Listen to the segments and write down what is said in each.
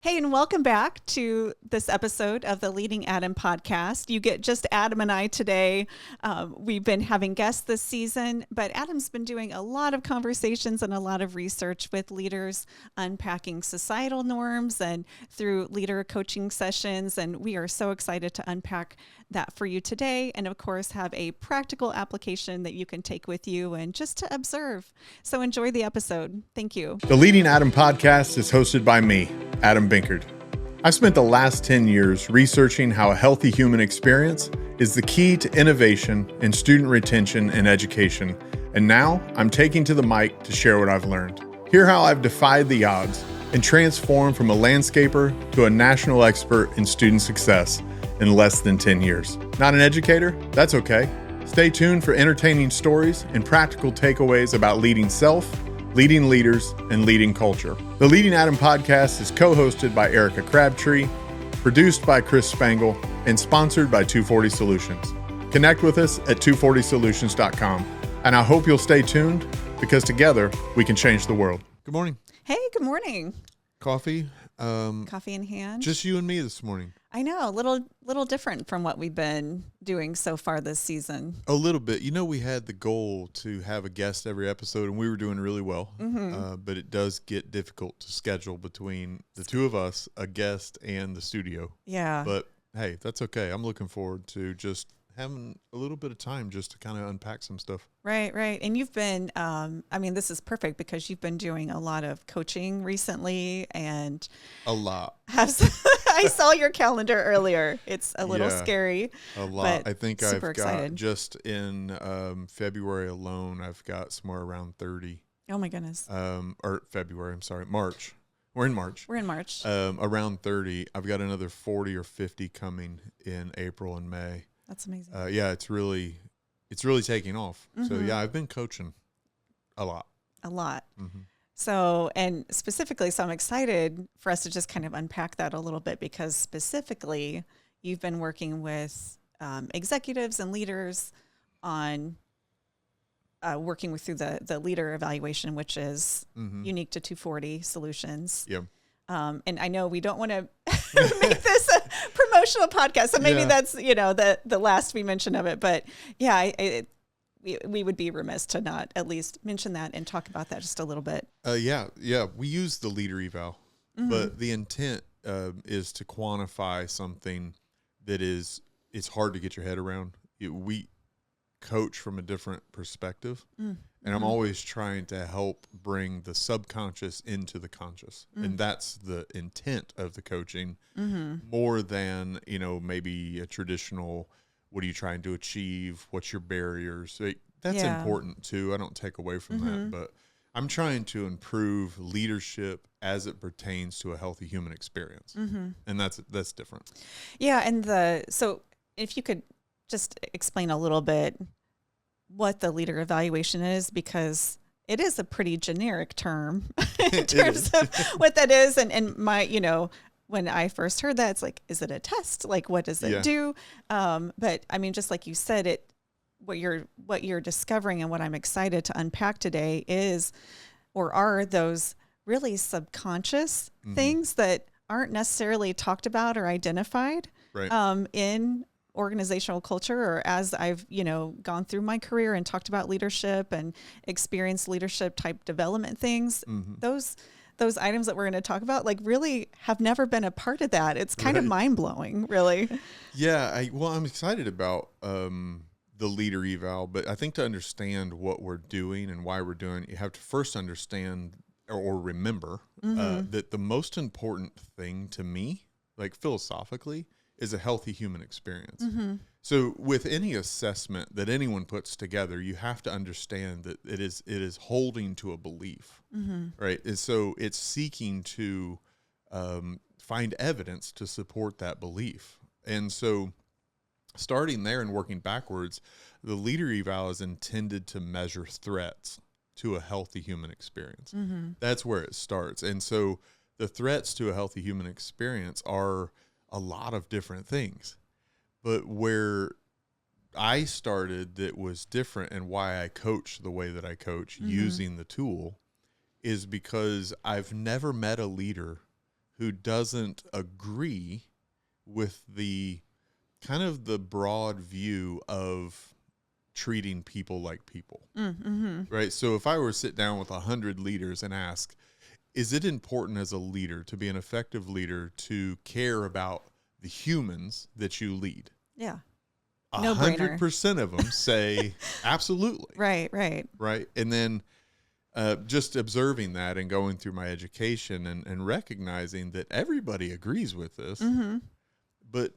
Hey, and welcome back to this episode of the Leading Adam podcast. You get just Adam and I today. We've been having guests this season, but Adam's been doing a lot of conversations and a lot of research with leaders, unpacking societal norms and through leader coaching sessions. And we are so excited to unpack that for you today. And of course, have a practical application that you can take with you and just to observe. So enjoy the episode. Thank you. The Leading Adam podcast is hosted by me, Adam Binkerd. I've spent the last 10 years researching how a healthy human experience is the key to innovation and student retention and education. And now I'm taking to the mic to share what I've learned. Hear how I've defied the odds and transformed from a landscaper to a national expert in student success in less than 10 years. Not an educator? That's okay. Stay tuned for entertaining stories and practical takeaways about leading self, leading leaders, and leading culture. The Leading Adam podcast is co-hosted by Erika Crabtree, produced by Chris Spangle, and sponsored by 240 Solutions. Connect with us at 240solutions.com. And I hope you'll stay tuned because together we can change the world. Good morning. Hey, good morning. Coffee. Coffee in hand. Just you and me this morning. I know, a little different from what we've been doing so far this season. A little bit. You know, we had the goal to have a guest every episode, and we were doing really well. But it does get difficult to schedule between the two of us, a guest, and the studio. Yeah. But hey, that's okay. I'm looking forward to just having a little bit of time just to kind of unpack some stuff. Right. And you've been, this is perfect because you've been doing a lot of coaching recently and A lot. I saw your calendar earlier. It's a little scary. A lot. I think I've got excited. just in February alone, I've got somewhere around 30. Oh my goodness. Or February, I'm sorry, March. We're in March. Around 30. I've got another 40 or 50 coming in April and May. That's amazing. It's really taking off. So yeah, I've been coaching a lot. So, and specifically, so I'm excited for us to just kind of unpack that a little bit because specifically you've been working with executives and leaders on working through the leader evaluation, which is unique to 240 Solutions. Yeah. And I know we don't want to make this a promotional podcast, so maybe that's, the last we mention of it. But yeah, we would be remiss to not at least mention that and talk about that just a little bit. We use the leader eval, but the intent is to quantify something that it's hard to get your head around. We coach from a different perspective, and I'm always trying to help bring the subconscious into the conscious, and that's the intent of the coaching more than maybe a traditional. What are you trying to achieve? What's your barriers? That's important too. I don't take away from that, but I'm trying to improve leadership as it pertains to a healthy human experience, and that's different. Yeah, and so if you could just explain a little bit what the leader evaluation is, because it is a pretty generic term in terms of what that is, and my when I first heard that, it's like, is it a test? Like, what does it do? But I mean, just like you said, what you're discovering and what I'm excited to unpack today are those really subconscious things that aren't necessarily talked about or identified in organizational culture, or as I've, gone through my career and talked about leadership and experienced leadership type development things, those items that we're going to talk about, like, really have never been a part of that. It's kind of mind blowing, really. Yeah. I'm excited about the leader eval, but I think to understand what we're doing and why we're doing it, you have to first understand or remember that the most important thing to me, like philosophically, is a healthy human experience. So with any assessment that anyone puts together, you have to understand that it is holding to a belief, right? And so it's seeking to find evidence to support that belief. And so starting there and working backwards, the leader eval is intended to measure threats to a healthy human experience. That's where it starts. And so the threats to a healthy human experience are a lot of different things. But where I started that was different and why I coach the way that I coach using the tool is because I've never met a leader who doesn't agree with the kind of the broad view of treating people like people, right? So if I were to sit down with 100 leaders and ask, is it important as a leader, to be an effective leader, to care about the humans that you lead? Yeah. 100% of them say absolutely. Right. And then just observing that and going through my education and recognizing that everybody agrees with this, but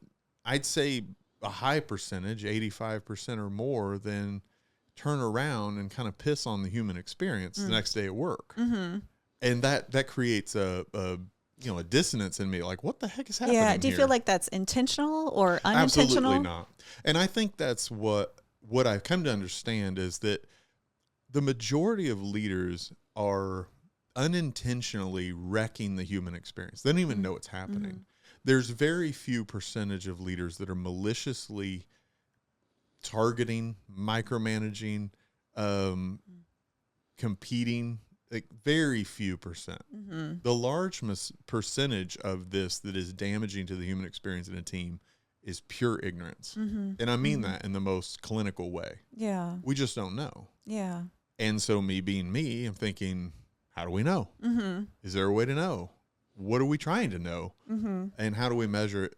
I'd say a high percentage, 85% or more, then turn around and kind of piss on the human experience the next day at work. And that creates a dissonance in me. Like, what the heck is happening Yeah. Do you here? feel like that's intentional or unintentional? Absolutely not. And I think that's what I've come to understand, is that the majority of leaders are unintentionally wrecking the human experience. They don't even know it's happening. There's very few percentage of leaders that are maliciously targeting, micromanaging, competing. Like, very few percent. The large percentage of this that is damaging to the human experience in a team is pure ignorance. And I mean that in the most clinical way. Yeah. We just don't know. Yeah. And so me being me, I'm thinking, how do we know? Is there a way to know? What are we trying to know? And how do we measure it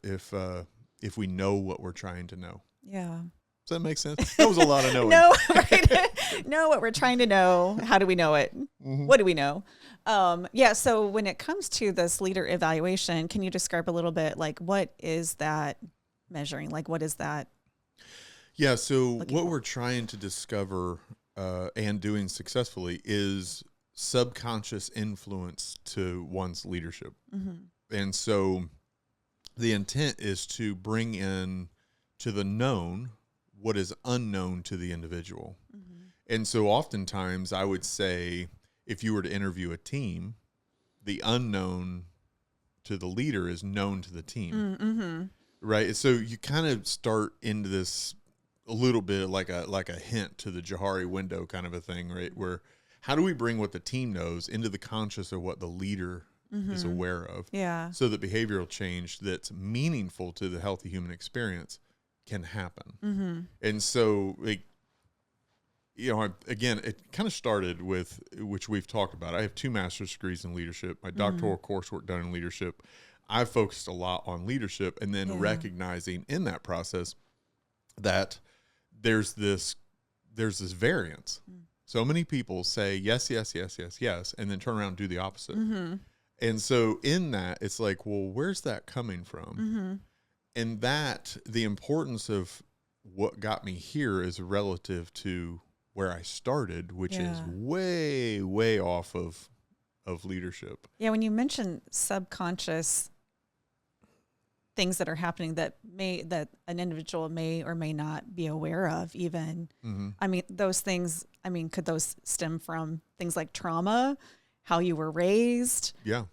if we know what we're trying to know? Yeah. Does that make sense? That was a lot of knowing. No, right? Know what we're trying to know. How do we know it? What do we know? Yeah. So when it comes to this leader evaluation, can you describe a little bit, like, what is that measuring? Like, what is that? Yeah. So what we're trying to discover and doing successfully is subconscious influence to one's leadership. And so the intent is to bring in to the known what is unknown to the individual. And so oftentimes I would say, if you were to interview a team, the unknown to the leader is known to the team. Right? So you kind of start into this a little bit like a hint to the Johari window kind of a thing, right? Where, how do we bring what the team knows into the conscious of what the leader is aware of? Yeah. So that behavioral change that's meaningful to the healthy human experience can happen. And so, again, it kind of started with, which we've talked about. I have 2 master's degrees in leadership. My doctoral coursework done in leadership. I've focused a lot on leadership, and then recognizing in that process that there's this variance. So many people say yes, yes, yes, yes, yes, and then turn around and do the opposite. And so in that, it's like, well, where's that coming from? And that the importance of what got me here is relative to where I started, which is way, way off of leadership. Yeah. When you mention subconscious things that are happening that an individual may or may not be aware of even, I mean, those things, could those stem from things like trauma, how you were raised? Yeah.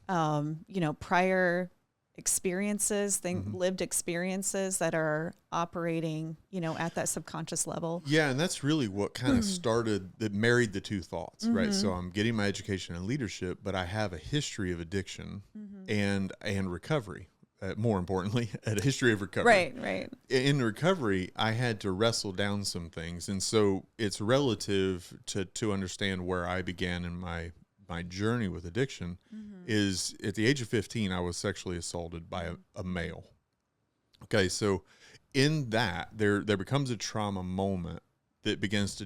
Prior experiences, lived experiences that are operating, at that subconscious level. Yeah. And that's really what kind of that married the two thoughts, right? So I'm getting my education in leadership, but I have a history of addiction and recovery. More importantly, a history of recovery. Right. In recovery, I had to wrestle down some things. And so it's relative to understand where I began in my journey with addiction is at the age of 15, I was sexually assaulted by a male. Okay. So in that, there becomes a trauma moment that begins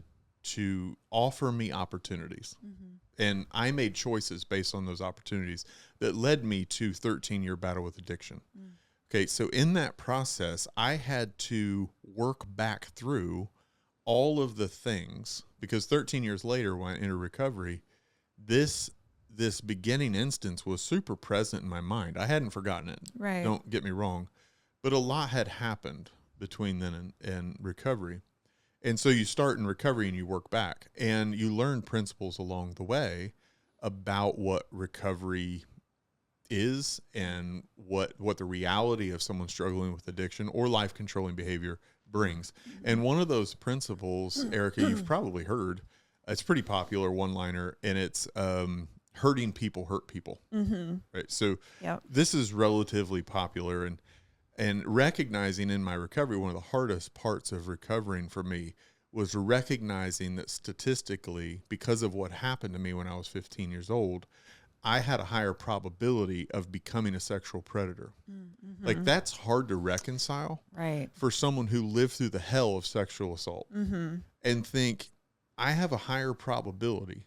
to offer me opportunities. And I made choices based on those opportunities that led me to 13-year battle with addiction. Okay, so in that process, I had to work back through all of the things, because 13 years later when I entered recovery, this beginning instance was super present in my mind. I hadn't forgotten it. Right. Don't get me wrong. But a lot had happened between then and recovery. And so you start in recovery and you work back and you learn principles along the way about what recovery is and what the reality of someone struggling with addiction or life controlling behavior brings. And one of those principles, Erika, you've probably heard, it's pretty popular one-liner, and it's hurting people hurt people. Right. So this is relatively popular, and recognizing in my recovery, one of the hardest parts of recovering for me was recognizing that statistically, because of what happened to me when I was 15 years old, I had a higher probability of becoming a sexual predator. Like, that's hard to reconcile for someone who lived through the hell of sexual assault and think, I have a higher probability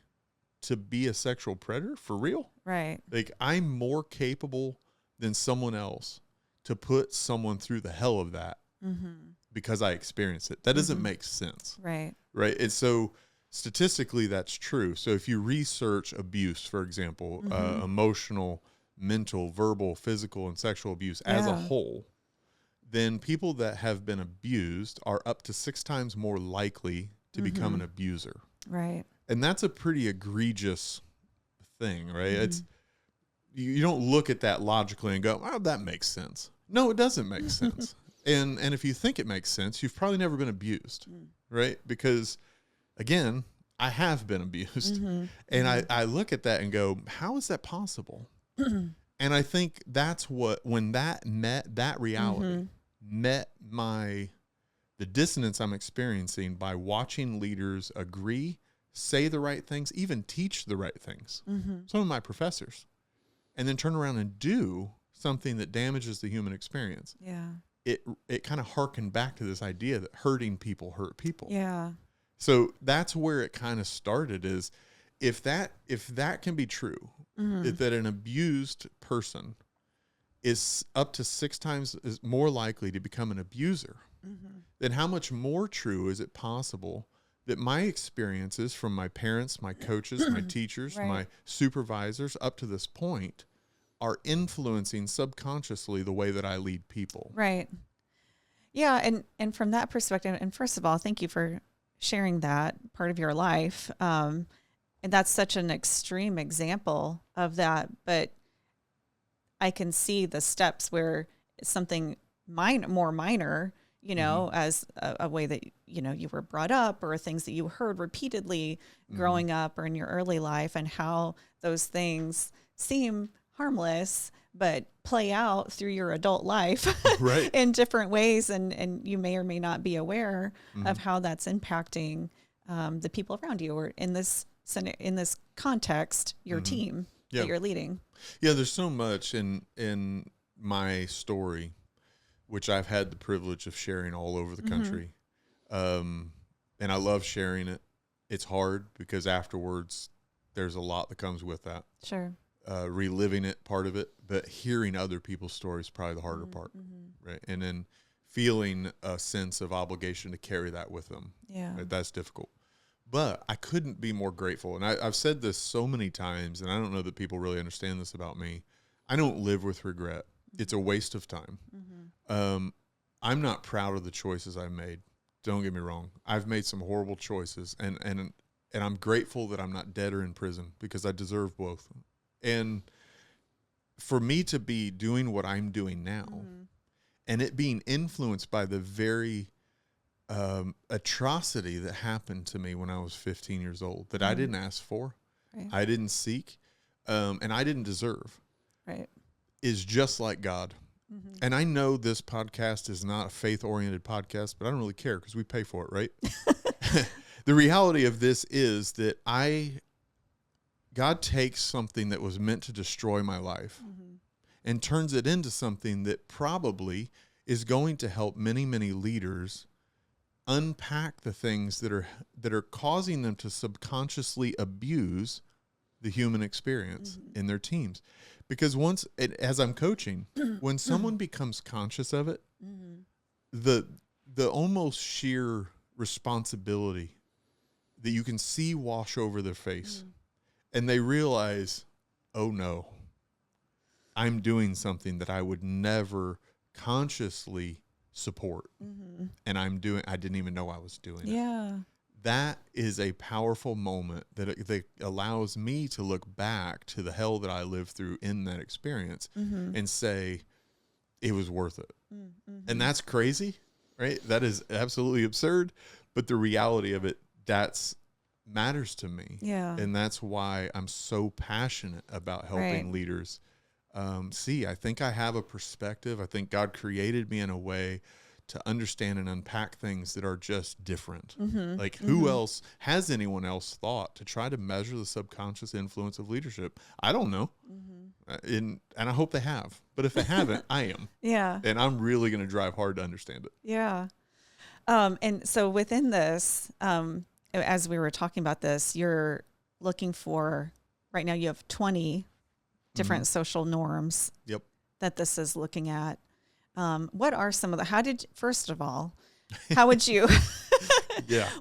to be a sexual predator for real. Right. Like, I'm more capable than someone else to put someone through the hell of that because I experienced it. That doesn't make sense. Right. Right. And so statistically, that's true. So if you research abuse, for example, emotional, mental, verbal, physical, and sexual abuse as a whole, then people that have been abused are up to 6 times more likely to become an abuser. Right. And that's a pretty egregious thing, right? It's you don't look at that logically and go, oh, that makes sense. No, it doesn't make sense. And if you think it makes sense, you've probably never been abused, right? Because, again, I have been abused. And I look at that and go, how is that possible? And I think that's what, when that reality met the dissonance I'm experiencing by watching leaders agree, say the right things, even teach the right things. Some of my professors. And then turn around and do something that damages the human experience. Yeah. It kind of harkened back to this idea that hurting people hurt people. Yeah. So that's where it kind of started, is if that can be true, that an abused person is up to 6 times is more likely to become an abuser, then how much more true is it possible that my experiences from my parents, my coaches, my teachers, my supervisors up to this point are influencing subconsciously the way that I lead people. Right. Yeah. And from that perspective, and first of all, thank you for sharing that part of your life. And that's such an extreme example of that, but I can see the steps where something more minor, as a way that, you were brought up, or things that you heard repeatedly growing up or in your early life, and how those things seem harmless, but play out through your adult life in different ways. And you may or may not be aware of how that's impacting the people around you, or in this context, your team that you're leading. Yeah, there's so much in my story, which I've had the privilege of sharing all over the country. And I love sharing it. It's hard because afterwards there's a lot that comes with that. Sure. Reliving it, part of it, but hearing other people's stories is probably the harder part, right? And then feeling a sense of obligation to carry that with them. Yeah. Right? That's difficult. But I couldn't be more grateful. And I've said this so many times, and I don't know that people really understand this about me. I don't live with regret. It's a waste of time. I'm not proud of the choices I made. Don't get me wrong. I've made some horrible choices, and I'm grateful that I'm not dead or in prison, because I deserve both. And for me to be doing what I'm doing now, and it being influenced by the very atrocity that happened to me when I was 15 years old, that I didn't ask for, I didn't seek, and I didn't deserve, is just like God. And I know this podcast is not a faith-oriented podcast, but I don't really care because we pay for it, right? The reality of this is that God takes something that was meant to destroy my life and turns it into something that probably is going to help many, many leaders unpack the things that are causing them to subconsciously abuse the human experience in their teams. Because as I'm coaching, when someone becomes conscious of it, the almost sheer responsibility that you can see wash over their face, and they realize, oh no, I'm doing something that I would never consciously support. And I didn't even know I was doing it. That is a powerful moment that allows me to look back to the hell that I lived through in that experience and say, it was worth it. And that's crazy, right? That is absolutely absurd. But the reality of it, that's matters to me. Yeah. And that's why I'm so passionate about helping leaders see. I think I have a perspective. I think God created me in a way to understand and unpack things that are just different. Like who else, has anyone else thought to try to measure the subconscious influence of leadership? I don't know. And I hope they have. But if they haven't, I am. Yeah. And I'm really going to drive hard to understand it. Yeah. And so within this, as we were talking about this, you're looking for, right now you have 20 different social norms Yep. that this is looking at. What are some of the, first of all, how would you,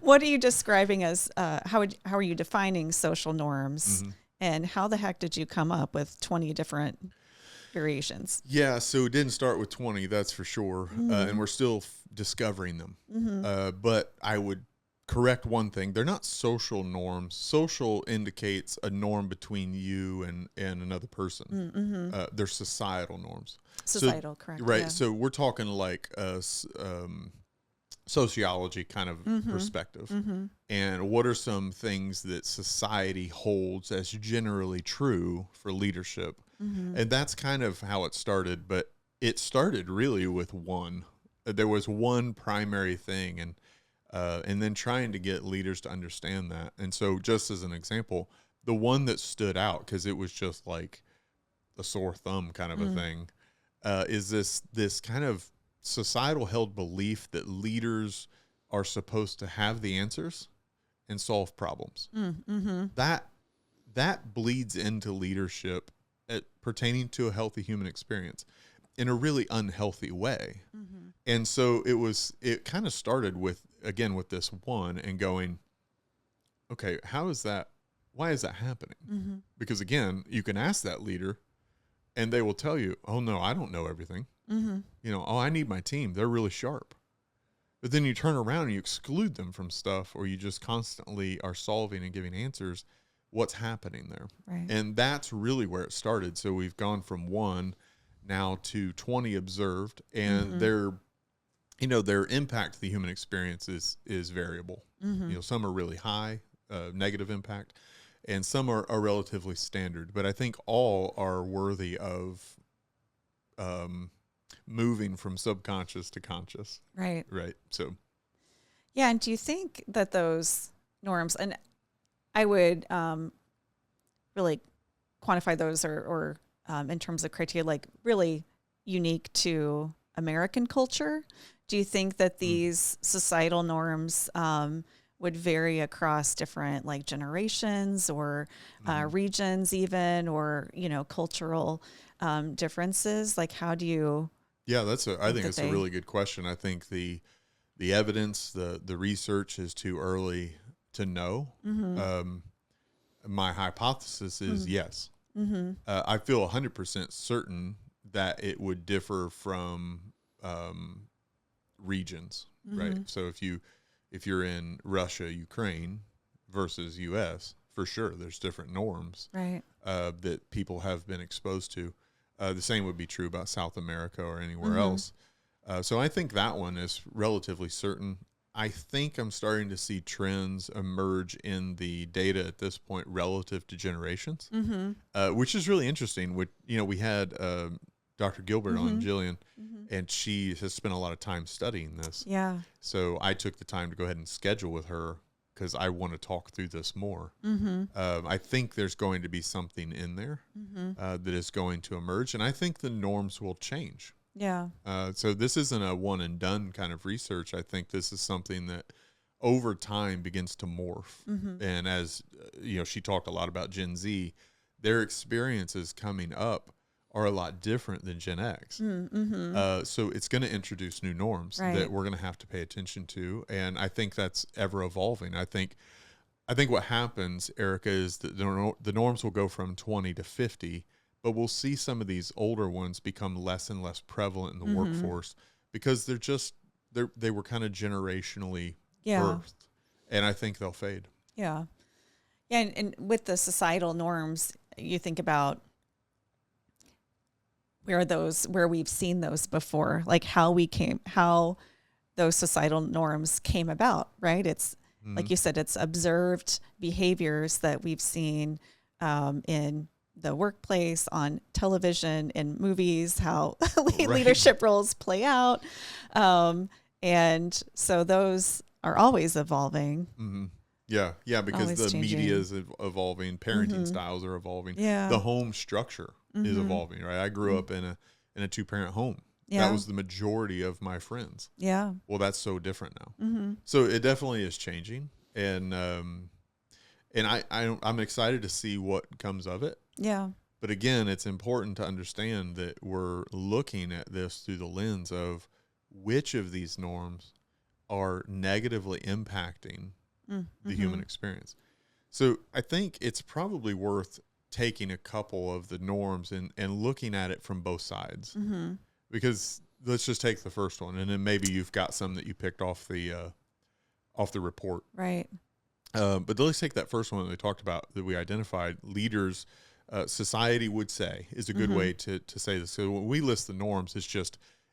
what are you describing as, how are you defining social norms, and how the heck did you come up with 20 different variations? Yeah, so it didn't start with 20, that's for sure. And we're still discovering them. But I would correct one thing. They're not social norms. Social indicates a norm between you and another person. They're societal norms. Societal, correct. Right. Yeah. So we're talking like sociology kind of perspective. And what are some things that society holds as generally true for leadership? And that's kind of how it started. But it started really with one. There was one primary thing, and then trying to get leaders to understand that. And so just as an example, the one that stood out, because it was just like a sore thumb kind of a thing, is this kind of societal held belief that leaders are supposed to have the answers and solve problems. That bleeds into leadership pertaining to a healthy human experience in a really unhealthy way. And so it kind of started with this one and going, okay, why is that happening? Because again, you can ask that leader and they will tell you, oh no, I don't know everything. Oh, I need my team. They're really sharp. But then you turn around and you exclude them from stuff, or you just constantly are solving and giving answers. What's happening there? Right. And that's really where it started. So we've gone from 1 now to 20 observed, and their impact to the human experience is variable. Some are really high, negative impact, and some are relatively standard. But I think all are worthy of moving from subconscious to conscious. Right. Right. So. Yeah. And do you think that those norms, and I would really quantify those or in terms of criteria, like really unique to American culture? Do you think that these societal norms would vary across different like generations or regions even, or, cultural differences? Like how do you... Yeah, I think it's a really good question. I think the evidence, the research is too early to know. My hypothesis is yes. I feel 100% certain that it would differ from regions, right? So if you're in Russia, Ukraine versus U.S., for sure, there's different norms, right, that people have been exposed to. The same would be true about South America or anywhere else. So I think that one is relatively certain. I think I'm starting to see trends emerge in the data at this point relative to generations, which is really interesting. We had Dr. Gilbert on, Jillian, and she has spent a lot of time studying this. Yeah. So I took the time to go ahead and schedule with her because I want to talk through this more. I think there's going to be something in there that is going to emerge, and I think the norms will change. Yeah. So this isn't a one and done kind of research. I think this is something that over time begins to morph. And as she talked a lot about Gen Z, their experiences coming up are a lot different than Gen X. So it's going to introduce new norms that we're going to have to pay attention to. And I think that's ever evolving. I think what happens, Erika, is that the norms will go from 20 to 50, but we'll see some of these older ones become less and less prevalent in the workforce because they were kind of generationally birthed. And I think they'll fade. Yeah. Yeah. And with the societal norms, you think about where we've seen those before, like how those societal norms came about, right? It's Like you said, it's observed behaviors that we've seen in the workplace, on television, in movies, how leadership roles play out. And so those are always evolving. Mm-hmm. Yeah, because Always the changing. media is evolving, parenting styles are evolving. Yeah. The home structure is evolving, right? I grew up in a two-parent home. That was the majority of my friends. Yeah. Well, that's so different now. So it definitely is changing, and I'm excited to see what comes of it. Yeah. But again, it's important to understand that we're looking at this through the lens of which of these norms are negatively impacting the human experience. So I think it's probably worth taking a couple of the norms and looking at it from both sides. Because let's just take the first one, and then maybe you've got some that you picked off the report. Right. But let's take that first one that we talked about, that we identified. Leaders, society would say, is a good way to say this. So when we list the norms,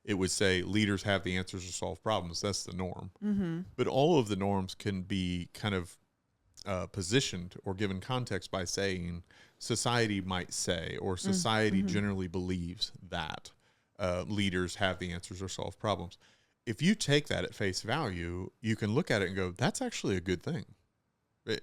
it would say leaders have the answers to solve problems. That's the norm. But all of the norms can be kind of positioned or given context by saying society might say, or society generally believes that leaders have the answers or solve problems. If you take that at face value, you can look at it and go, that's actually a good thing. I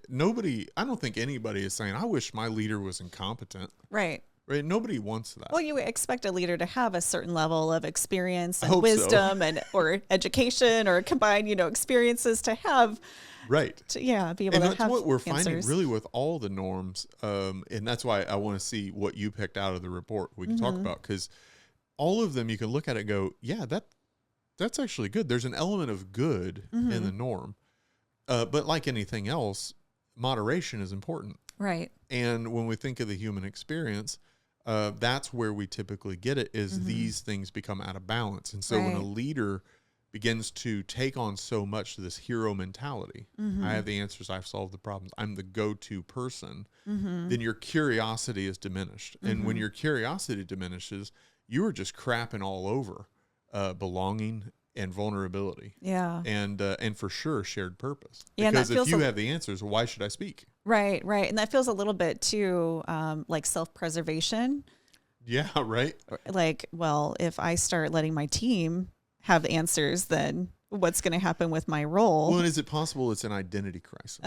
don't think anybody is saying, I wish my leader was incompetent. Right. Right? Nobody wants that. Well, you expect a leader to have a certain level of experience and wisdom or education or combined, experiences to have. Right. Be able and to that's have what we're answers. finding really with all the norms. And that's why I want to see what you picked out of the report we can talk about, because all of them, you can look at it and go, yeah, that's actually good. There's an element of good in the norm. But like anything else, moderation is important. Right. And when we think of the human experience, that's where we typically get it, is these things become out of balance. And so when a leader begins to take on so much of this hero mentality, I have the answers, I've solved the problems, I'm the go-to person, then your curiosity is diminished. And when your curiosity diminishes, you are just crapping all over belonging and vulnerability. Yeah. And for sure, shared purpose. Yeah, because if you have the answers, why should I speak? Right. And that feels a little bit too like self-preservation. Yeah, right. Like, well, if I start letting my team have answers, then what's going to happen with my role? Well, and is it possible it's an identity crisis?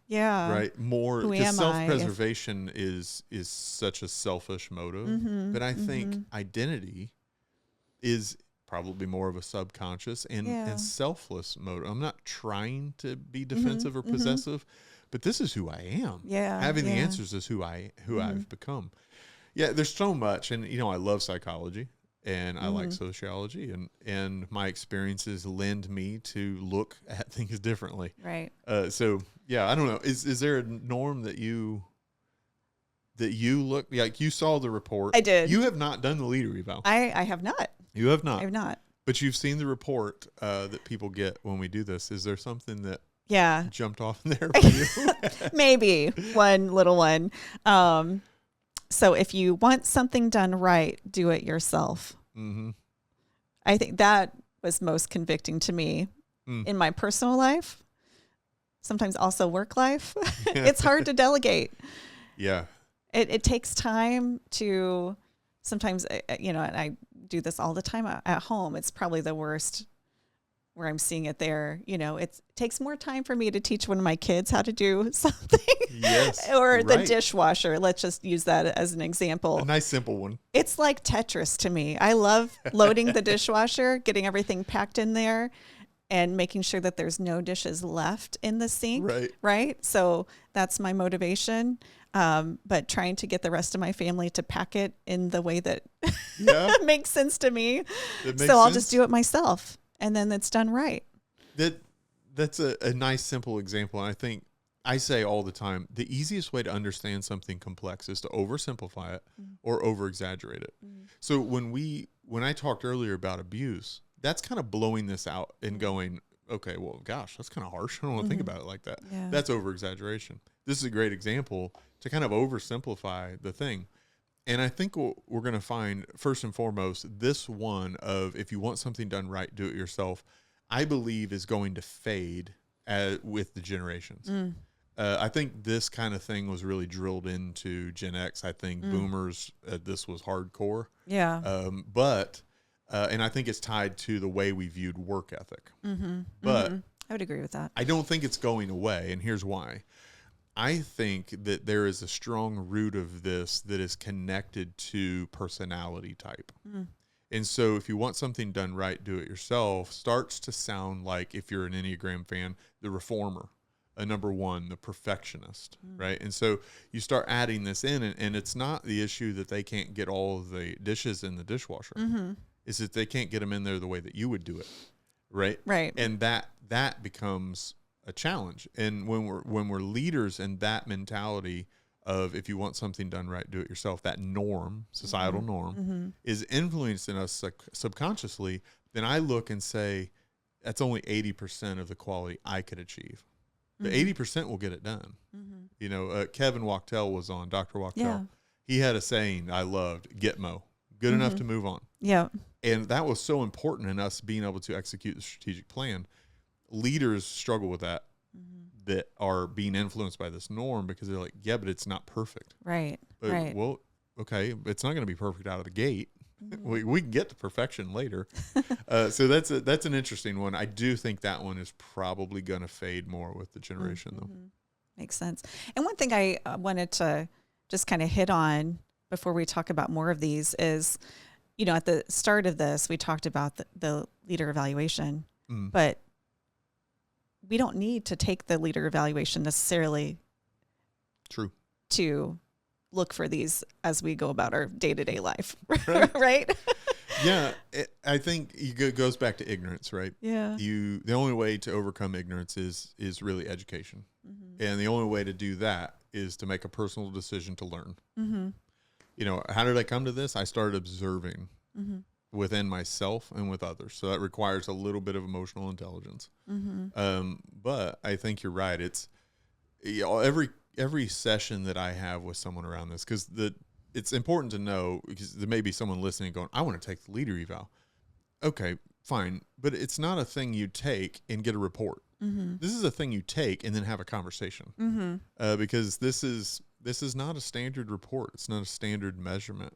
Yeah. Right. More, Who because am self-preservation is such a selfish motive. But I think identity is probably more of a subconscious and selfless motive. I'm not trying to be defensive or possessive, but this is who I am. Yeah. Having the answers is who I've become. Yeah, there's so much. And, I love psychology. And I like sociology, and my experiences lend me to look at things differently. Right. So yeah, I don't know. Is there a norm that you look like? You saw the report. I did. You have not done the leader eval. I have not. You have not. I have not. But you've seen the report that people get when we do this. Is there something that jumped off in there for you? Maybe one little one. So if you want something done right, do it yourself. I think that was most convicting to me in my personal life. Sometimes also work life. It's hard to delegate. Yeah. It takes time to sometimes, and I do this all the time at home. It's probably the worst where I'm seeing it there. It takes more time for me to teach one of my kids how to do something. Yes. Or the dishwasher. Let's just use that as an example. A nice simple one. It's like Tetris to me. I love loading the dishwasher, getting everything packed in there, and making sure that there's no dishes left in the sink. Right. So that's my motivation. But trying to get the rest of my family to pack it in the way that makes sense to me. So I'll just do it myself. And then it's done right. That's a nice, simple example. And I think I say all the time, the easiest way to understand something complex is to oversimplify it or over-exaggerate it. So when I talked earlier about abuse, that's kind of blowing this out and going, okay, well, gosh, that's kind of harsh. I don't want to think about it like that. Yeah. That's over-exaggeration. This is a great example to kind of oversimplify the thing. And I think what we're going to find, first and foremost, this one of if you want something done right, do it yourself, I believe is going to fade with the generations. I think this kind of thing was really drilled into Gen X. I think boomers, this was hardcore. Yeah. And I think it's tied to the way we viewed work ethic. But I would agree with that. I don't think it's going away. And here's why. I think that there is a strong root of this that is connected to personality type. And so if you want something done right, do it yourself starts to sound like, if you're an Enneagram fan, the reformer. Number one, the perfectionist, right? And so you start adding this in, and it's not the issue that they can't get all of the dishes in the dishwasher. It's that they can't get them in there the way that you would do it, right? Right. And that becomes a challenge. And when we're leaders in that mentality of, if you want something done right, do it yourself, that norm, societal norm, is influencing us subconsciously, then I look and say, that's only 80% of the quality I could achieve. The 80% will get it done. You know, Kevin Wachtel was on, Dr. Wachtel. Yeah. He had a saying I loved, Gitmo, good enough to move on. Yeah. And that was so important in us being able to execute the strategic plan. Leaders struggle with that, that are being influenced by this norm, because they're like, yeah, but it's not perfect. Right. But, right. well, okay, it's not going to be perfect out of the gate. We can get to perfection later. So that's an interesting one. I do think that one is probably going to fade more with the generation, though. Makes sense. And one thing I wanted to just kind of hit on before we talk about more of these is, you know, at the start of this, we talked about the leader evaluation, but we don't need to take the leader evaluation necessarily. True. To look for these as we go about our day-to-day life, Right? right? Yeah, I think it goes back to ignorance, right? Yeah. The only way to overcome ignorance is really education. And the only way to do that is to make a personal decision to learn. You know, how did I come to this? I started observing within myself and with others. So that requires a little bit of emotional intelligence. But I think you're right. It's, you know, every session that I have with someone around this, because it's important to know, because there may be someone listening going, I want to take the leader eval. Okay, fine. But it's not a thing you take and get a report. This is a thing you take and then have a conversation. Because this is not a standard report. It's not a standard measurement.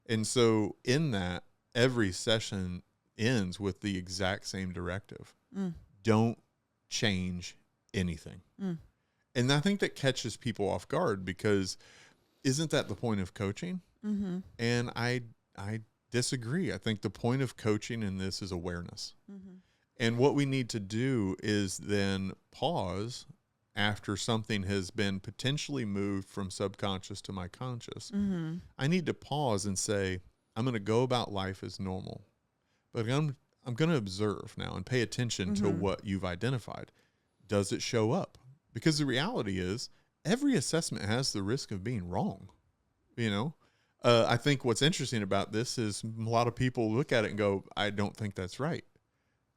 And so in that, every session ends with the exact same directive. Don't change anything. And I think that catches people off guard, because isn't that the point of coaching? And I disagree. I think the point of coaching in this is awareness. And what we need to do is then pause after something has been potentially moved from subconscious to my conscious. I need to pause and say, I'm going to go about life as normal, but I'm going to observe now and pay attention to what you've identified. Does it show up? Because the reality is, every assessment has the risk of being wrong. You know, I think what's interesting about this is a lot of people look at it and go, I don't think that's right.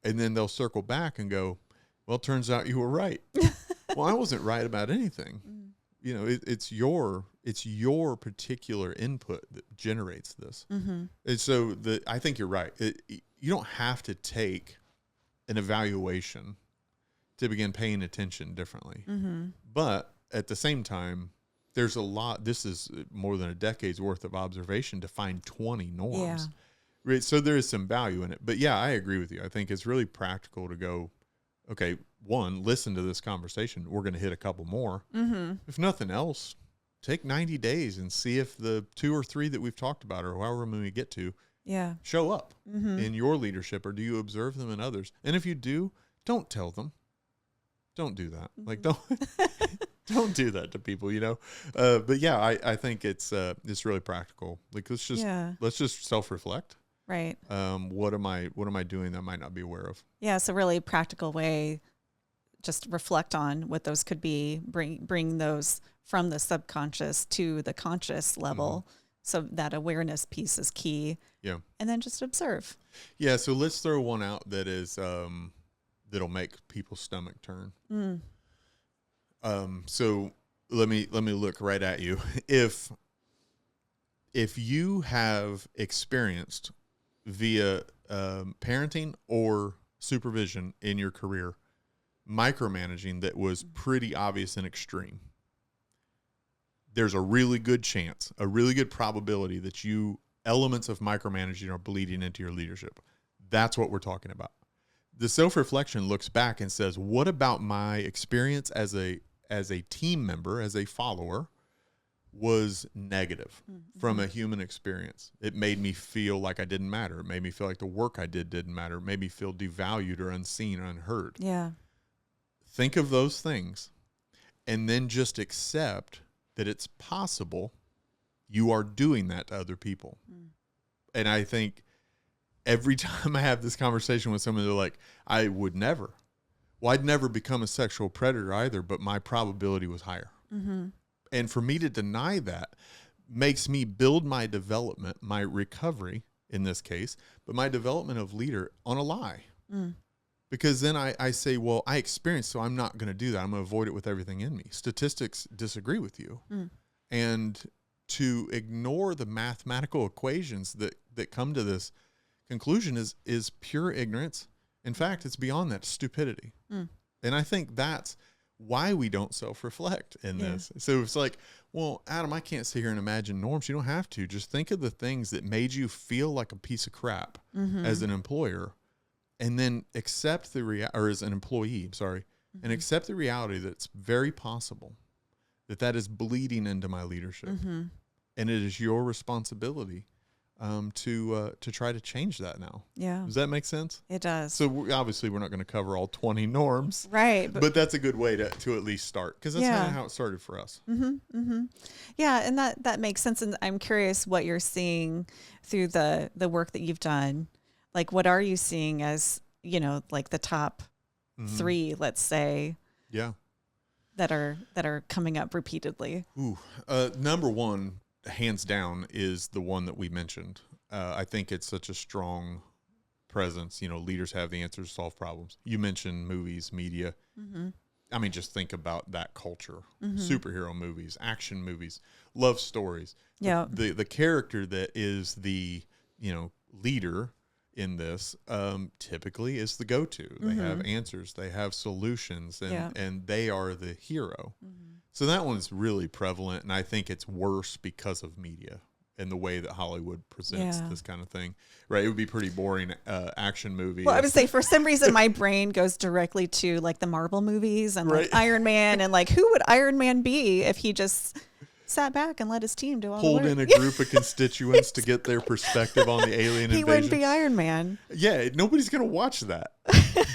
And then they'll circle back and go, well, it turns out you were right. Well, I wasn't right about anything. You know, it's your particular input that generates this. And so I think you're right. You don't have to take an evaluation to begin paying attention differently. But at the same time, there's a lot. This is more than a decade's worth of observation to find 20 norms. Right? So there is some value in it. But yeah, I agree with you. I think it's really practical to go, okay, one, listen to this conversation. We're going to hit a couple more. If nothing else, take 90 days and see if the 2 or 3 that we've talked about, or however many we get to, show up in your leadership, or do you observe them in others? And if you do, don't tell them. Don't do that. Like, don't do that to people, you know? But yeah, I think it's really practical. Like, let's just self-reflect. Right. What am I doing that I might not be aware of? Yeah. So really practical way, just reflect on what those could be, bring those from the subconscious to the conscious level. So that awareness piece is key. Yeah. And then just observe. Yeah. So let's throw one out that is, that'll make people's stomach turn. So let me look right at you. If you have experienced via parenting or supervision in your career micromanaging that was pretty obvious and extreme, there's a really good chance, a really good probability that elements of micromanaging are bleeding into your leadership. That's what we're talking about. The self-reflection looks back and says, what about my experience as a team member, as a follower, was negative from a human experience? It made me feel like I didn't matter. It made me feel like the work I did didn't matter. It made me feel devalued or unseen or unheard. Yeah. Think of those things and then just accept that it's possible you are doing that to other people. And I think every time I have this conversation with someone, they're like, I would never. Well, I'd never become a sexual predator either, but my probability was higher. And for me to deny that makes me build my development, my recovery in this case, but my development of leader on a lie. Because then I say, well, I experienced, so I'm not going to do that. I'm going to avoid it with everything in me. Statistics disagree with you. And to ignore the mathematical equations that come to this conclusion is pure ignorance. In fact, it's beyond that, stupidity. And I think that's why we don't self-reflect in this. So it's like, well, Adam, I can't sit here and imagine norms. You don't have to. Just think of the things that made you feel like a piece of crap as an employer, and then accept or as an employee, and accept the reality that it's very possible that is bleeding into my leadership. And it is your responsibility to try to change that now. Yeah. Does that make sense? It does. So obviously we're not going to cover all 20 norms. Right. But that's a good way to at least start, because that's kind of how it started for us. Yeah. And that makes sense. And I'm curious what you're seeing through the work that you've done. Like, what are you seeing as, like the top 3, let's say, that are coming up repeatedly? Number one, hands down, is the one that we mentioned. I think it's such a strong presence. Leaders have the answers to solve problems. You mentioned movies, media. I mean, just think about that culture. Superhero movies, action movies, love stories. Yeah. The character that is the, leader in this, typically is the go-to. They have answers, they have solutions, and they are the hero. So that one's really prevalent, and I think it's worse because of media and the way that Hollywood presents this kind of thing. Right? It would be pretty boring action movie. Well, I would say for some reason my brain goes directly to like the Marvel movies and like Iron Man, and like, who would Iron Man be if he just sat back and let his team do all the work? Pulled in a group of constituents to get their perspective on the alien invasion. He wouldn't be Iron Man. Yeah, nobody's going to watch that.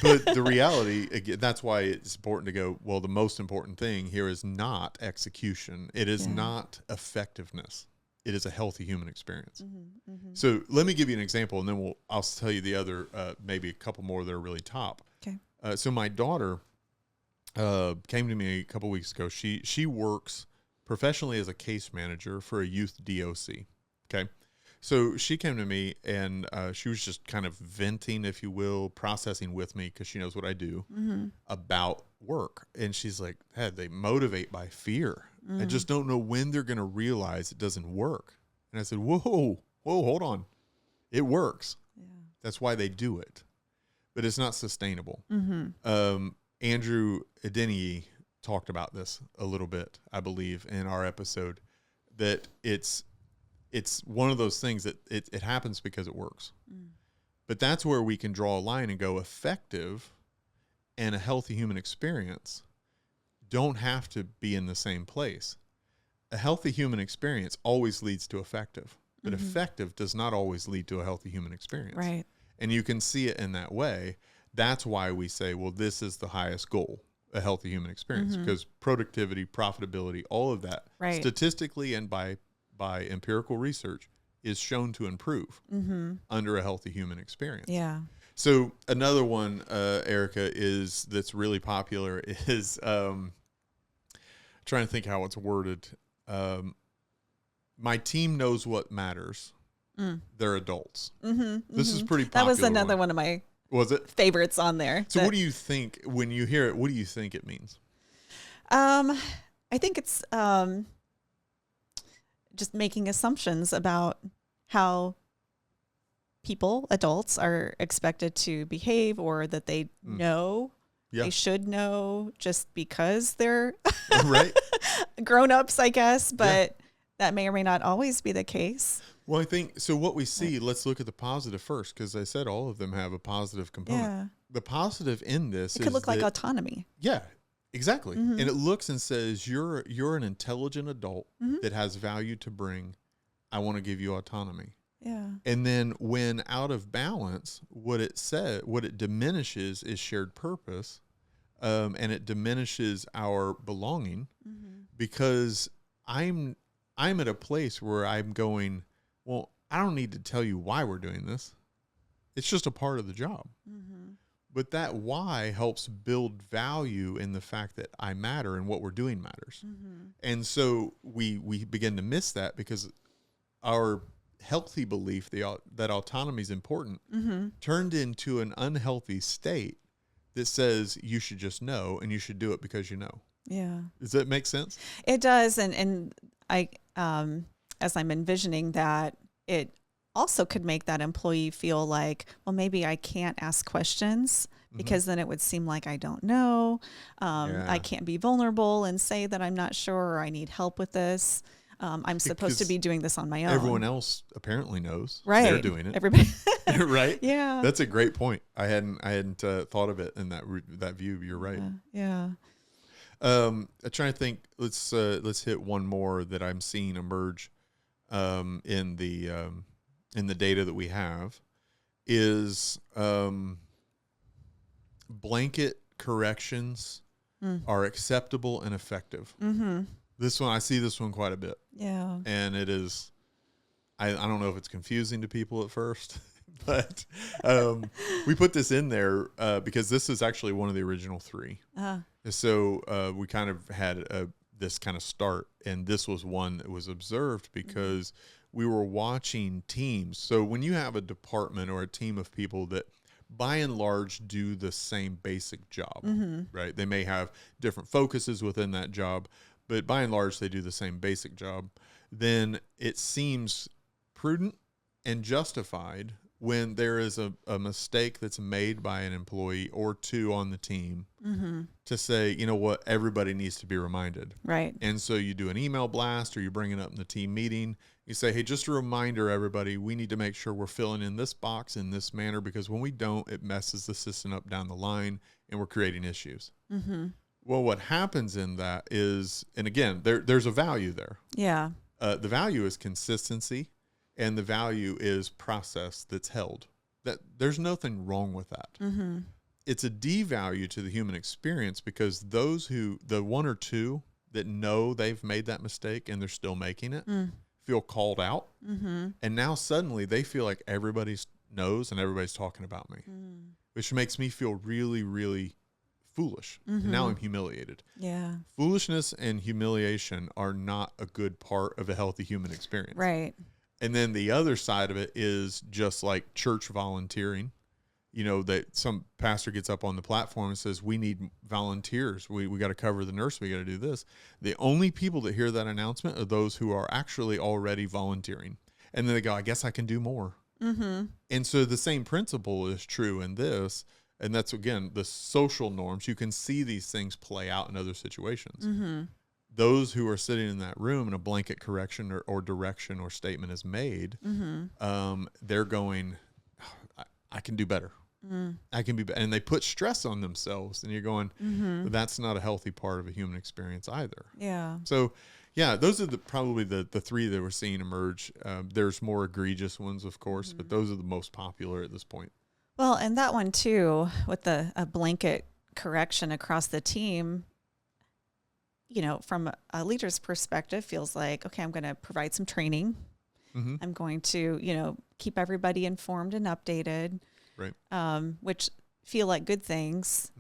But the reality, again, that's why it's important to go, well, the most important thing here is not execution. It is not effectiveness. It is a healthy human experience. So let me give you an example, and then I'll tell you the other, maybe a couple more that are really top. Okay. So my daughter came to me a couple weeks ago. She works professionally as a case manager for a youth DOC. Okay. So she came to me, and she was just kind of venting, if you will, processing with me, because she knows what I do, about work. And she's like, Dad, they motivate by fear. I just don't know when they're going to realize it doesn't work. And I said, whoa, hold on. It works. Yeah. That's why they do it. But it's not sustainable. Andrew Adeniyi talked about this a little bit, I believe, in our episode, that it's one of those things that it happens because it works. But that's where we can draw a line and go, effective and a healthy human experience don't have to be in the same place. A healthy human experience always leads to effective, but effective does not always lead to a healthy human experience. Right. And you can see it in that way. That's why we say, well, this is the highest goal, a healthy human experience, because productivity, profitability, all of that, statistically and by empirical research, is shown to improve under a healthy human experience. Yeah. So another one, Erika, that's really popular is trying to think how it's worded. My team knows what matters. They're adults. This is pretty popular. That was another one of my favorites on there. So what do you think when you hear it? What do you think it means? I think it's just making assumptions about how people, adults, are expected to behave, or that they know Yeah. They should know just because they're Right. grown-ups, I guess, but that may or may not always be the case. Well, I think so. What we see, let's look at the positive first, because I said all of them have a positive component. Yeah. The positive in this It could look like autonomy. Yeah, exactly. And it looks and says, you're an intelligent adult that has value to bring. I want to give you autonomy. Yeah. And then when out of balance, what it diminishes is shared purpose, and it diminishes our belonging, because I'm at a place where I'm going, well, I don't need to tell you why we're doing this. It's just a part of the job. But that why helps build value in the fact that I matter and what we're doing matters. And so we begin to miss that, because our healthy belief that autonomy is important turned into an unhealthy state that says you should just know and you should do it because you know. Yeah. Does that make sense? It does. And I, as I'm envisioning that, it also could make that employee feel like, well, maybe I can't ask questions because then it would seem like I don't know. I can't be vulnerable and say that I'm not sure or I need help with this. I'm supposed to be doing this on my own. Everyone else apparently knows. Right. They're doing it. Everybody. Right. Yeah. That's a great point. I hadn't thought of it in that view. You're right. Yeah. I'm trying to think. Let's hit one more that I'm seeing emerge in the data that we have is blanket corrections are acceptable and effective. This one, I see this one quite a bit. Yeah. And it is, I don't know if it's confusing to people at first, but we put this in there because this is actually one of the original three. So we kind of had this kind of start, and this was one that was observed because we were watching teams. So when you have a department or a team of people that by and large do the same basic job, right? They may have different focuses within that job, but by and large, they do the same basic job. Then it seems prudent and justified when there is a mistake that's made by an employee or two on the team to say, you know what, everybody needs to be reminded. Right. And so you do an email blast or you bring it up in the team meeting. You say, hey, just a reminder, everybody, we need to make sure we're filling in this box in this manner, because when we don't, it messes the system up down the line and we're creating issues. Well, what happens in that is, and again, there's a value there. Yeah. The value is consistency, and the value is process that's held. That there's nothing wrong with that. It's a devalue to the human experience, because the one or two that know they've made that mistake and they're still making it, feel called out. And now suddenly they feel like everybody knows and everybody's talking about me, which makes me feel really, really foolish. And now I'm humiliated. Yeah. Foolishness and humiliation are not a good part of a healthy human experience. Right. And then the other side of it is just like church volunteering. You know, that some pastor gets up on the platform and says, we need volunteers. We got to cover the nurse. We got to do this. The only people that hear that announcement are those who are actually already volunteering. And then they go, I guess I can do more. And so the same principle is true in this. And that's, again, the social norms. You can see these things play out in other situations. Those who are sitting in that room and a blanket correction or direction or statement is made, they're going, I can do better. I can be better. And they put stress on themselves. And you're going, that's not a healthy part of a human experience either. Yeah. So, yeah, those are probably the three that we're seeing emerge. There's more egregious ones, of course, but those are the most popular at this point. Well, and that one too, with a blanket correction across the team, you know, from a leader's perspective, feels like, okay, I'm going to provide some training. I'm going to, you know, keep everybody informed and updated, right? Which feel like good things,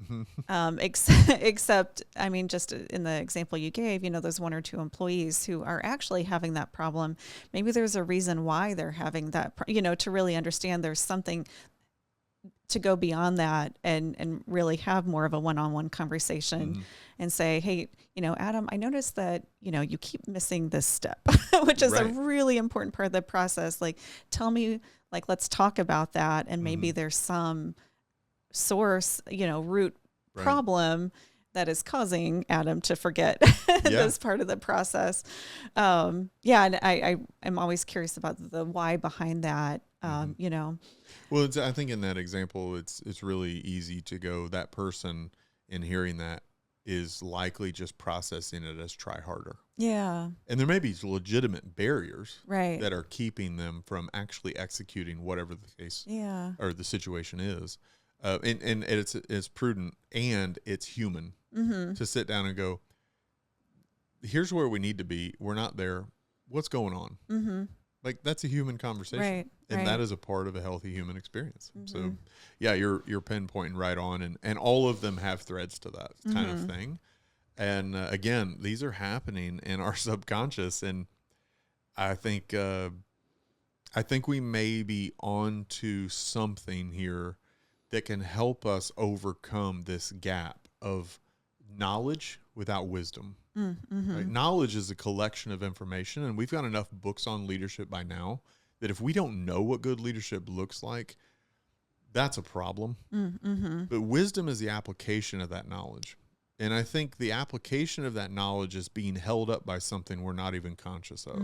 except, I mean, just in the example you gave, you know, there's one or two employees who are actually having that problem. Maybe there's a reason why they're having that, you know, to really understand there's something to go beyond that and really have more of a one-on-one conversation and say, hey, you know, Adam, I noticed that, you know, you keep missing this step, which is a really important part of the process. Like, tell me, like, let's talk about that. And maybe there's some source, you know, root Right. problem that is causing Adam to forget this part of the process. And I'm always curious about the why behind that. You know. Well, I think in that example, it's really easy to go, that person in hearing that is likely just processing it as try harder. Yeah. And there may be legitimate barriers Right. that are keeping them from actually executing whatever the case or the situation is. And it's prudent and it's human to sit down and go, here's where we need to be. We're not there. What's going on? Like, that's a human conversation. Right. And that is a part of a healthy human experience. So yeah, you're pinpointing right on. And all of them have threads to that kind of thing. And again, these are happening in our subconscious. And I think we may be onto something here that can help us overcome this gap of knowledge without wisdom. Right? Knowledge is a collection of information, and we've got enough books on leadership by now that if we don't know what good leadership looks like, that's a problem. But wisdom is the application of that knowledge. And I think the application of that knowledge is being held up by something we're not even conscious of.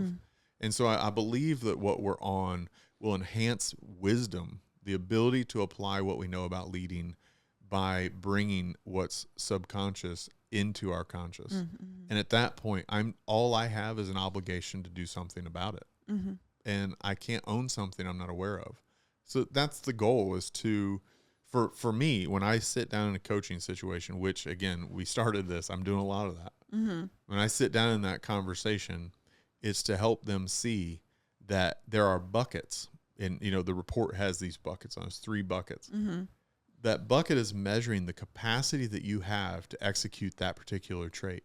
And so I believe that what we're on will enhance wisdom, the ability to apply what we know about leading by bringing what's subconscious into our conscious. And at that point, all I have is an obligation to do something about it. And I can't own something I'm not aware of. So that's the goal, is to, for me, when I sit down in a coaching situation, which again, we started this, I'm doing a lot of that. When I sit down in that conversation, it's to help them see that there are buckets. And, the report has these buckets on us, 3 buckets. That bucket is measuring the capacity that you have to execute that particular trait.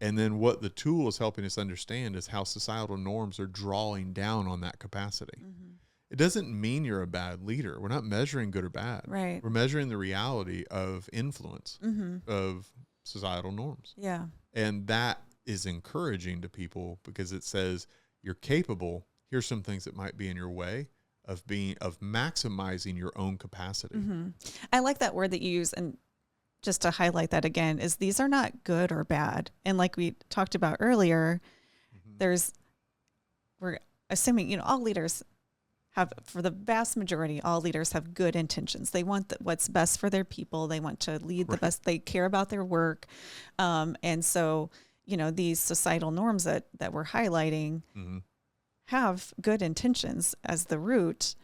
And then what the tool is helping us understand is how societal norms are drawing down on that capacity. It doesn't mean you're a bad leader. We're not measuring good or bad. Right. We're measuring the reality of influence of societal norms. Yeah. And that is encouraging to people because it says you're capable. Here's some things that might be in your way of maximizing your own capacity. I like that word that you use, and just to highlight that again, is these are not good or bad. And like we talked about earlier, we're assuming, all leaders have, for the vast majority, all leaders have good intentions. They want what's best for their people. They want to lead the best. They care about their work. And so, these societal norms that we're highlighting have good intentions as the root,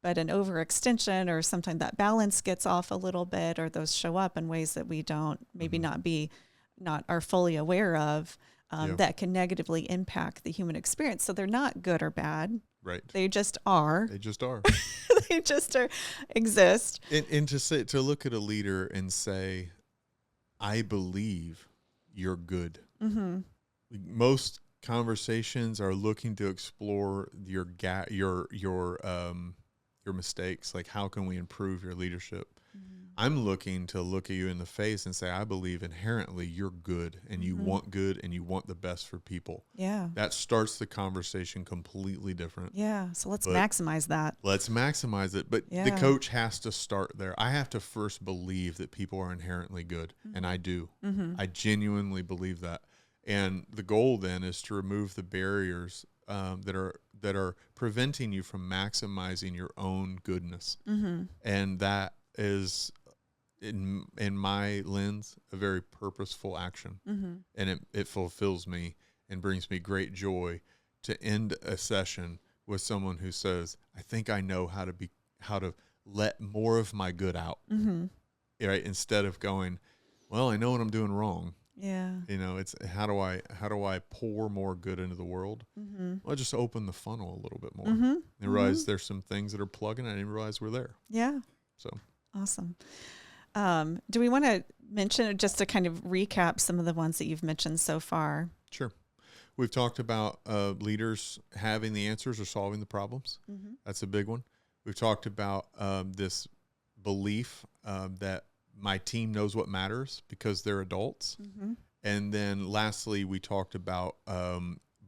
but an overextension or sometimes that balance gets off a little bit, or those show up in ways that we don't maybe not are fully aware of, that can negatively impact the human experience. So they're not good or bad. Right. They just are. They just are. They just exist. And to look at a leader and say, I believe you're good. Most conversations are looking to explore your mistakes. Like, how can we improve your leadership? I'm looking to look at you in the face and say, I believe inherently you're good, and you want good, and you want the best for people. Yeah. That starts the conversation completely different. Yeah. So let's maximize that. Let's maximize it. But the coach has to start there. I have to first believe that people are inherently good. And I do. I genuinely believe that. And the goal then is to remove the barriers that are preventing you from maximizing your own goodness. And that is, in my lens, a very purposeful action. And it fulfills me and brings me great joy to end a session with someone who says, I think I know how to let more of my good out. Right? Instead of going, well, I know what I'm doing wrong. Yeah. It's how do I pour more good into the world? Well, just open the funnel a little bit more. And realize there's some things that are plugging. I didn't realize we're there. Yeah. So awesome. Do we want to mention, just to kind of recap some of the ones that you've mentioned so far? Sure. We've talked about leaders having the answers or solving the problems. That's a big one. We've talked about this belief that my team knows what matters because they're adults. And then lastly, we talked about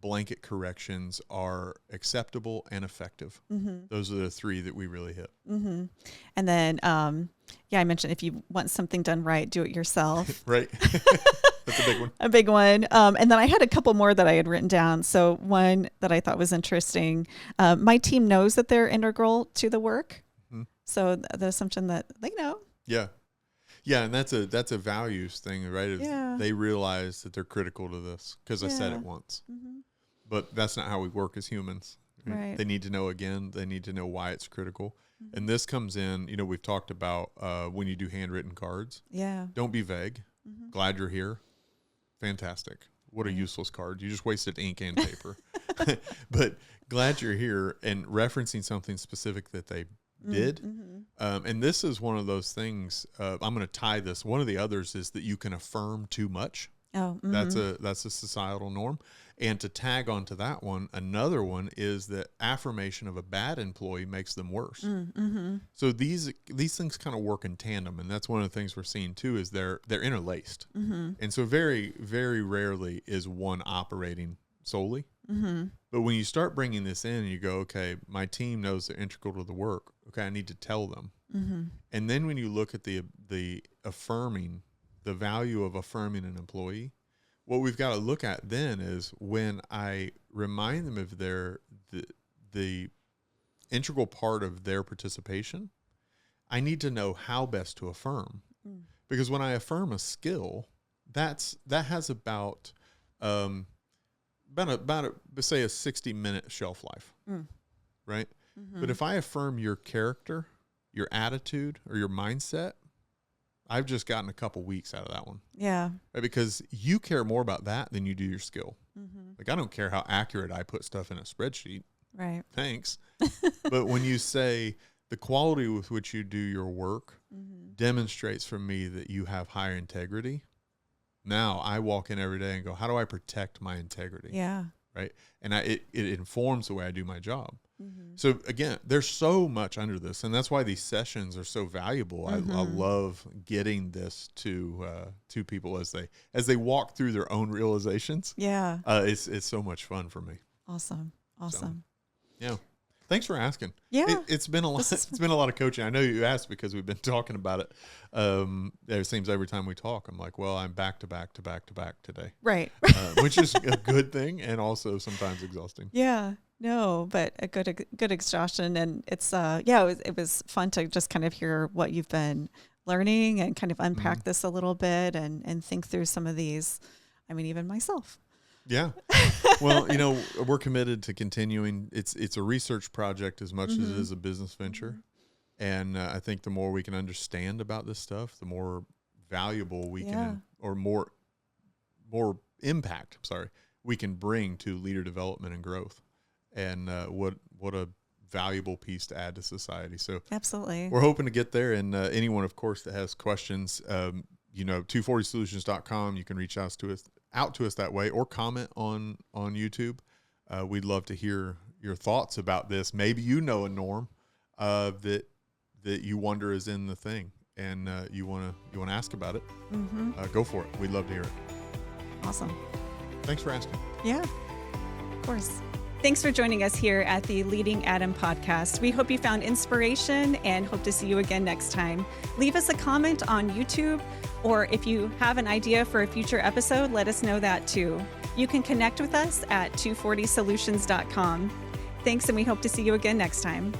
blanket corrections are acceptable and effective. Those are the 3 that we really hit. And then I mentioned if you want something done right, do it yourself. Right. That's a big one. A big one. And then I had a couple more that I had written down. So one that I thought was interesting. My team knows that they're integral to the work. Mm-hmm. So the assumption that they know. Yeah. Yeah. And that's a values thing, right? They realize that they're critical to this because I said it once. Mm-hmm. But that's not how we work as humans. Right? They need to know again. They need to know why it's critical. Mm-hmm. And this comes in, we've talked about when you do handwritten cards. Yeah. Don't be vague. Mm-hmm. Glad you're here. Fantastic. What a useless card. You just wasted ink and paper. But glad you're here and referencing something specific that they did. Mm-hmm. And this is one of those things, I'm going to tie this. One of the others is that you can affirm too much. Oh, mm-hmm. That's a societal norm. And to tag onto that one, another one is that affirmation of a bad employee makes them worse. Mm-hmm. So these things kind of work in tandem, and that's one of the things we're seeing too is they're interlaced. Mm-hmm. And so very, very rarely is one operating solely. Mm-hmm. But when you start bringing this in and you go, okay, my team knows they're integral to the work. Okay, I need to tell them. Mm-hmm. And then when you look at the affirming, the value of affirming an employee, what we've got to look at then is when I remind them of the integral part of their participation, I need to know how best to affirm. Mm. Because when I affirm a skill, that has about say a 60-minute shelf life, right? Mm-hmm. But if I affirm your character, your attitude, or your mindset, I've just gotten a couple weeks out of that one. Yeah. Right? Because you care more about that than you do your skill. Mm-hmm. Like, I don't care how accurate I put stuff in a spreadsheet. Right. Thanks. But when you say the quality with which you do your work demonstrates for me that you have higher integrity, now I walk in every day and go, how do I protect my integrity? Yeah. Right. And it informs the way I do my job. Mm-hmm. So again, there's so much under this, and that's why these sessions are so valuable. Mm-hmm. I love getting this to people as they walk through their own realizations. Yeah, it's so much fun for me. Awesome. So, yeah. Thanks for asking. Yeah, it's been a lot. It's been a lot of coaching. I know you asked because we've been talking about it. It seems every time we talk, I'm like, well, I'm back to back today. Right. Which is a good thing, and also sometimes exhausting. Yeah. No, but a good exhaustion, and it's it was fun to just kind of hear what you've been learning and kind of unpack this a little bit and think through some of these. I mean, even myself. Yeah. Well, we're committed to continuing. It's a research project as much as it is a business venture. And I think the more we can understand about this stuff, the more valuable we can, or more impact, we can bring to leader development and growth. And what a valuable piece to add to society. So absolutely, we're hoping to get there. And anyone, of course, that has questions, 240solutions.com, you can reach out to us that way, or comment on YouTube. We'd love to hear your thoughts about this. Maybe a norm that you wonder is in the thing, and you want to ask about it. Mm-hmm. Go for it. We'd love to hear it. Awesome. Thanks for asking. Yeah, of course. Thanks for joining us here at the Leading Adam podcast. We hope you found inspiration and hope to see you again next time. Leave us a comment on YouTube, or if you have an idea for a future episode, let us know that too. You can connect with us at 240solutions.com. Thanks, and we hope to see you again next time.